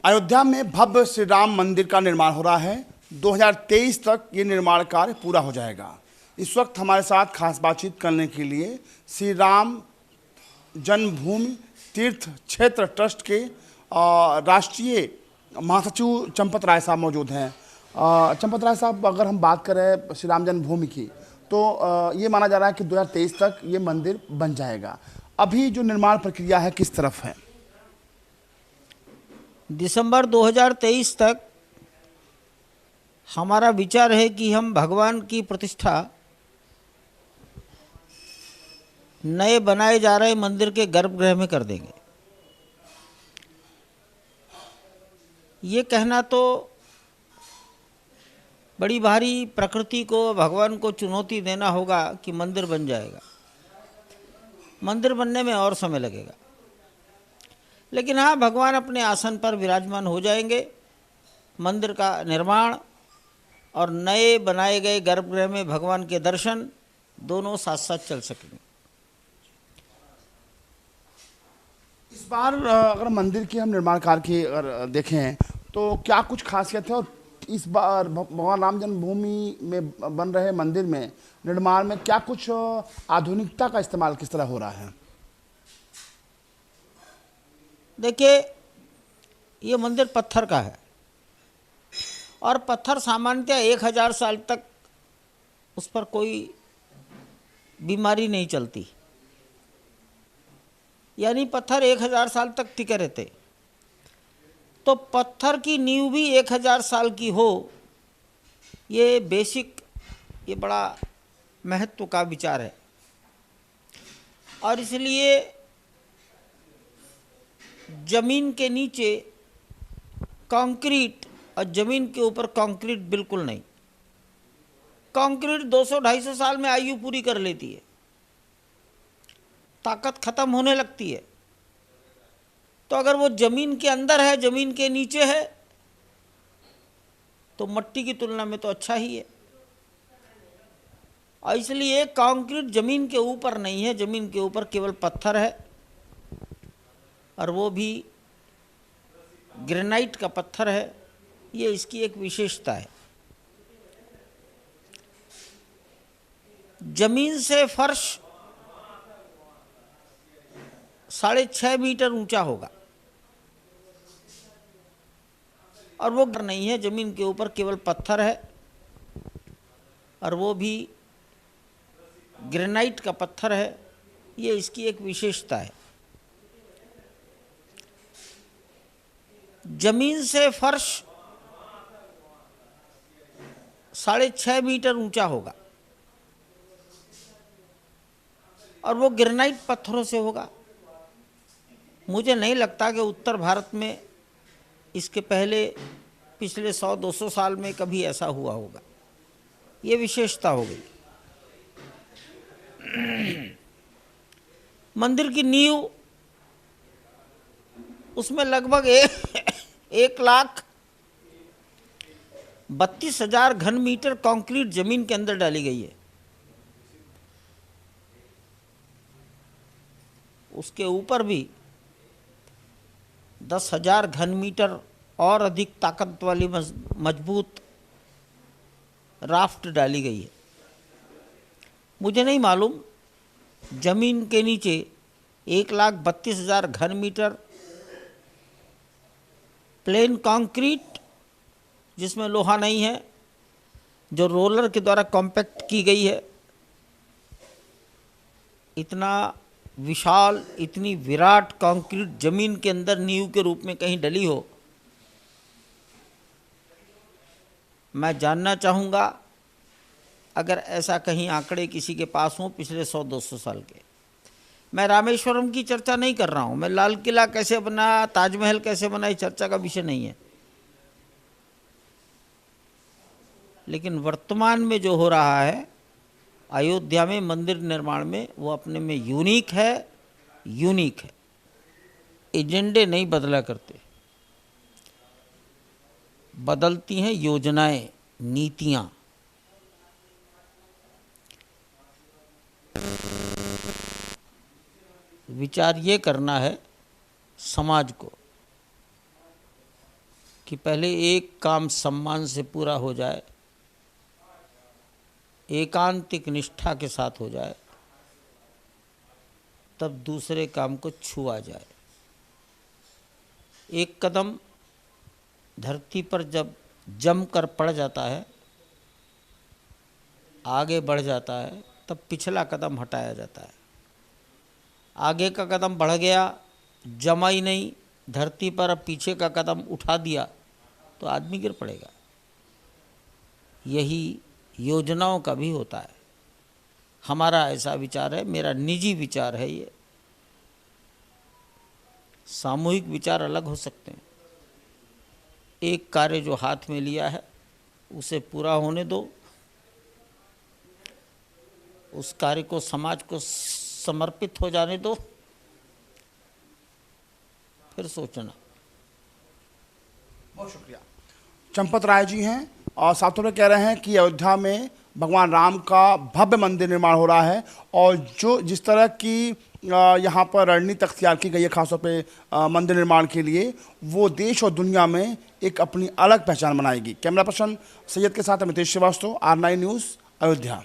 अयोध्या में भव्य श्री राम मंदिर का निर्माण हो रहा है। 2023 तक ये निर्माण कार्य पूरा हो जाएगा। इस वक्त हमारे साथ खास बातचीत करने के लिए श्री राम जन्मभूमि तीर्थ क्षेत्र ट्रस्ट के राष्ट्रीय महासचिव चंपत राय साहब मौजूद हैं। चंपत राय साहब, अगर हम बात करें श्री राम जन्मभूमि की, तो ये माना जा रहा है कि 2023 तक ये मंदिर बन जाएगा। अभी जो निर्माण प्रक्रिया है किस तरफ है? दिसंबर 2023 तक हमारा विचार है कि हम भगवान की प्रतिष्ठा नए बनाए जा रहे मंदिर के गर्भगृह में कर देंगे। ये कहना तो बड़ी भारी प्रकृति को, भगवान को चुनौती देना होगा कि मंदिर बन जाएगा। मंदिर बनने में और समय लगेगा, लेकिन हाँ, भगवान अपने आसन पर विराजमान हो जाएंगे। मंदिर का निर्माण और नए बनाए गए गर्भगृह में भगवान के दर्शन दोनों साथ साथ चल सकेंगे। इस बार अगर मंदिर की हम निर्माण कार्य की अगर देखें तो क्या कुछ खासियत है, और इस बार भगवान राम जन्मभूमि में बन रहे मंदिर में निर्माण में क्या कुछ आधुनिकता का इस्तेमाल किस तरह हो रहा है? देखिए, ये मंदिर पत्थर का है और पत्थर सामान्यतः 1000 साल तक उस पर कोई बीमारी नहीं चलती, यानी पत्थर 1000 साल तक टिके रहते। तो पत्थर की नींव भी 1000 साल की हो, ये बेसिक, ये बड़ा महत्व का विचार है। और इसलिए जमीन के नीचे कंक्रीट और जमीन के ऊपर कंक्रीट बिल्कुल नहीं। कंक्रीट 200-250 साल में आयु पूरी कर लेती है, ताकत खत्म होने लगती है। तो अगर वो जमीन के अंदर है, जमीन के नीचे है, तो मिट्टी की तुलना में तो अच्छा ही है। और इसलिए कंक्रीट जमीन के ऊपर नहीं है, जमीन के ऊपर केवल पत्थर है, और वो भी ग्रेनाइट का पत्थर है। ये इसकी एक विशेषता है। जमीन से फर्श 6.5 मीटर ऊंचा होगा, और वो नहीं है, जमीन के ऊपर केवल पत्थर है, और वो भी ग्रेनाइट का पत्थर है। ये इसकी एक विशेषता है। जमीन से फर्श 6.5 मीटर ऊंचा होगा, और वो ग्रेनाइट पत्थरों से होगा। मुझे नहीं लगता कि उत्तर भारत में इसके पहले पिछले 100-200 साल में कभी ऐसा हुआ होगा। ये विशेषता हो गई। मंदिर की नींव, उसमें लगभग 1,32,000 घन मीटर कंक्रीट जमीन के अंदर डाली गई है। उसके ऊपर भी 10,000 घन मीटर और अधिक ताकत वाली मजबूत राफ्ट डाली गई है। मुझे नहीं मालूम जमीन के नीचे 1,32,000 घन मीटर प्लेन कंक्रीट, जिसमें लोहा नहीं है, जो रोलर के द्वारा कॉम्पैक्ट की गई है, इतना विशाल, इतनी विराट कंक्रीट जमीन के अंदर नींव के रूप में कहीं डली हो। मैं जानना चाहूँगा, अगर ऐसा कहीं आंकड़े किसी के पास हों पिछले 100-200 साल के। मैं रामेश्वरम की चर्चा नहीं कर रहा हूँ, मैं लाल किला कैसे बना, ताजमहल कैसे बना, ये चर्चा का विषय नहीं है। लेकिन वर्तमान में जो हो रहा है अयोध्या में मंदिर निर्माण में, वो अपने में यूनिक है। एजेंडे नहीं बदला करते, बदलती हैं योजनाएं, नीतियां। विचार ये करना है समाज को कि पहले एक काम सम्मान से पूरा हो जाए, एकांतिक निष्ठा के साथ हो जाए, तब दूसरे काम को छुआ जाए। एक कदम धरती पर जब जम कर पड़ जाता है, आगे बढ़ जाता है, तब पिछला कदम हटाया जाता है। आगे का कदम बढ़ गया, जमा ही नहीं धरती पर, अब पीछे का कदम उठा दिया तो आदमी गिर पड़ेगा। यही योजनाओं का भी होता है। हमारा ऐसा विचार है, मेरा निजी विचार है ये। सामूहिक विचार अलग हो सकते हैं। एक कार्य जो हाथ में लिया है उसे पूरा होने दो, उस कार्य को समाज को समर्पित हो जाने दो, फिर सोचना। बहुत शुक्रिया। चंपत राय जी हैं और साथों में कह रहे हैं कि अयोध्या में भगवान राम का भव्य मंदिर निर्माण हो रहा है और जो जिस तरह की यहाँ पर रणनीति अख्तियार की गई है खासतौर पे मंदिर निर्माण के लिए, वो देश और दुनिया में एक अपनी अलग पहचान बनाएगी। कैमरा पर्सन सैयद के साथ अमितेश श्रीवास्तव, R9 न्यूज़, अयोध्या।